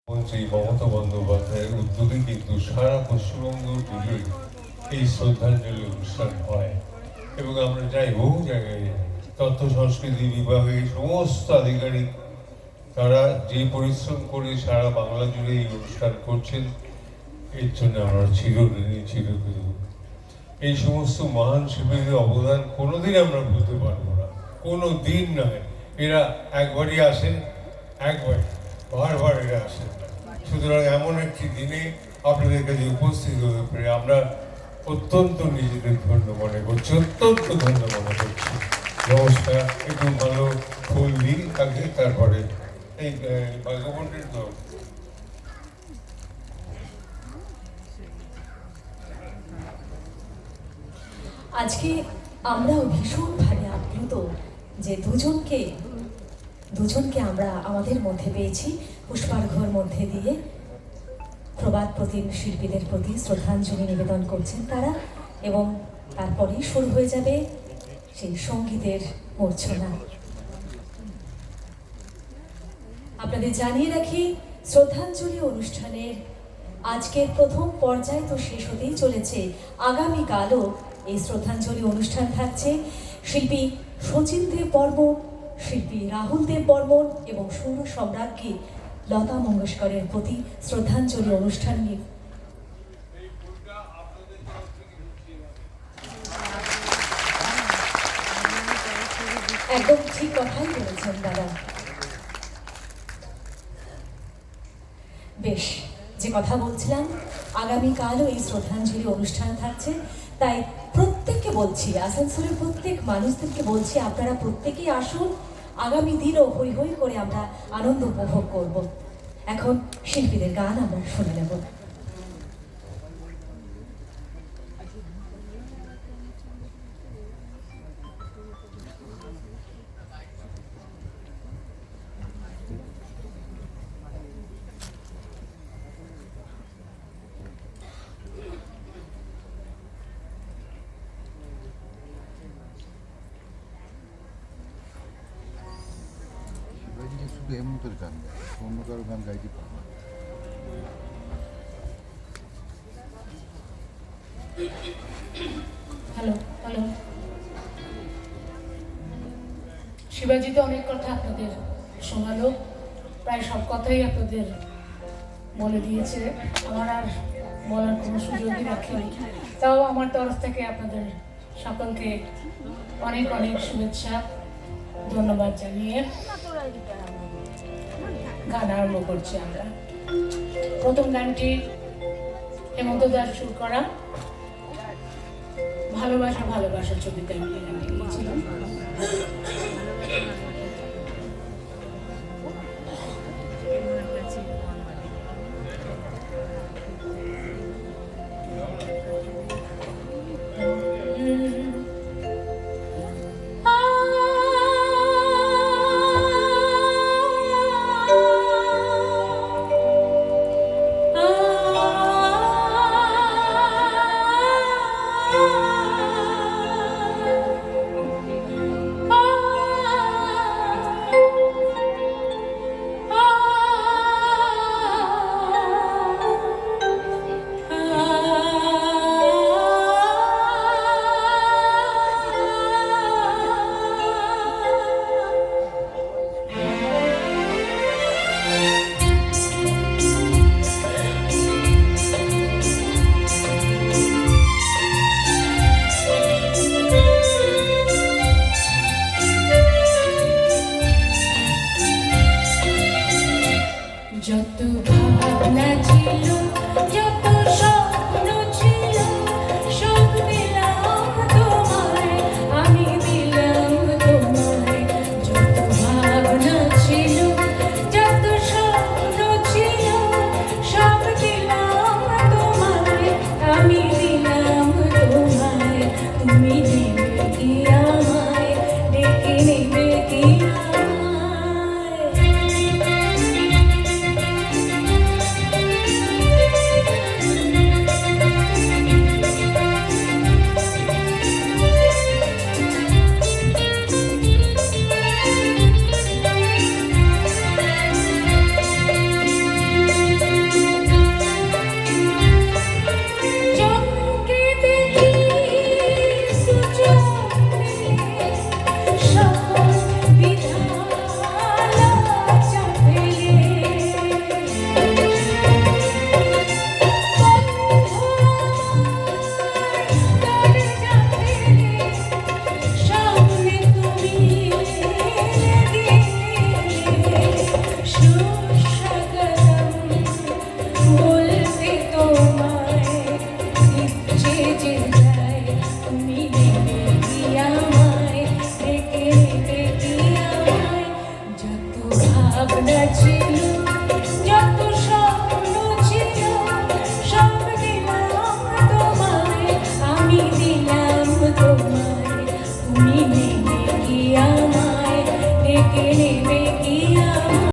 মন্ত্রী মমতা বন্দ্যোপাধ্যায়ের উদ্যোগে কিন্তু সারা পশ্চিমবঙ্গ জুড়ে এই শ্রদ্ধাঞ্জলি অনুষ্ঠান হয় এবং আমরা যাই বহু জায়গায় তথ্য সংস্কৃতি বিভাগের সমস্ত আধিকারিক তারা যে পরিশ্রম করে সারা বাংলা জুড়ে এই অনুষ্ঠান করছেন এর জন্য আমরা চিরঋণী চিরকৃতজ্ঞ। এই সমস্ত মহান শিল্পীদের অবদান কোনোদিন আমরা ভুলতে পারবো না, কোনো দিন নয়। এরা একবারই আসেন, একবার বারবার এরা আসেন। সুতরাং এমন একটি দিনে আপনাদের কাছে উপস্থিত হতে পেরে আমরা অত্যন্ত নিজেদের ধন্য মনে করছি, অত্যন্ত ধন্য মনে করছি। নমস্কার, একটু ভালো ফুল দিন থাকে, তারপরে এই ভাগ্যবন্টের তো আজকে আমরাও ভীষণভাবে আপ্লুত যে দুজনকে আমরা আমাদের মধ্যে পেয়েছি পুষ্পার্ঘ্যর মধ্যে দিয়ে প্রবাদ প্রতিম শিল্পীদের প্রতি শ্রদ্ধাঞ্জলি নিবেদন করছেন তারা, এবং তারপরেই শুরু হয়ে যাবে সেই সঙ্গীতের মূর্ছনা। আপনাদের জানিয়ে রাখি, শ্রদ্ধাঞ্জলি অনুষ্ঠানের আজকের প্রথম পর্যায় তো শেষ হতেই চলেছে। আগামীকালও এই শ্রদ্ধাঞ্জলি অনুষ্ঠান থাকছে। শিল্পী শচীন দেব বর্মন, শিল্পী রাহুল দেব বর্মন এবং সুর সম্রাজ্ঞী লতা মঙ্গেশকরের প্রতি শ্রদ্ধাঞ্জলি অনুষ্ঠান নিয়ে একদম ঠিক কথাই বলেছেন দাদা। বেশ, যে কথা বলছিলাম, আগামীকালও এই শ্রদ্ধাঞ্জলি অনুষ্ঠান থাকছে। তাই প্রত্যেককে বলছি, আসানসোলের প্রত্যেক মানুষদেরকে বলছি, আপনারা প্রত্যেকেই আসুন। আগামী দিনও হই হই করে আমরা আনন্দ উপভোগ করব। এখন শিল্পীদের গান আমরা শুনে নেব। শুধু এমনটার গান গায়, অন্য কারো গান গাইতে পারে না। হ্যালো হ্যালো, শিবাজিতে অনেক কথা আপনাদের শোনালো, প্রায় সব কথাই আপনাদের বলে দিয়েছে, আমার আর বলার কোনো সুযোগই রাখেনি। তাও আমার তরফ থেকে আপনাদের সকলকে অনেক অনেক শুভেচ্ছা, ধন্যবাদ জানিয়ে গান আরম্ভ করছি আমরা। প্রথম গানটি হেমন্ত দাস সুর করা ভালোবাসা ভালোবাসা ছবিতে আমি এই গানটি গিয়েছিলাম। যত ভাবনা ছিল, যত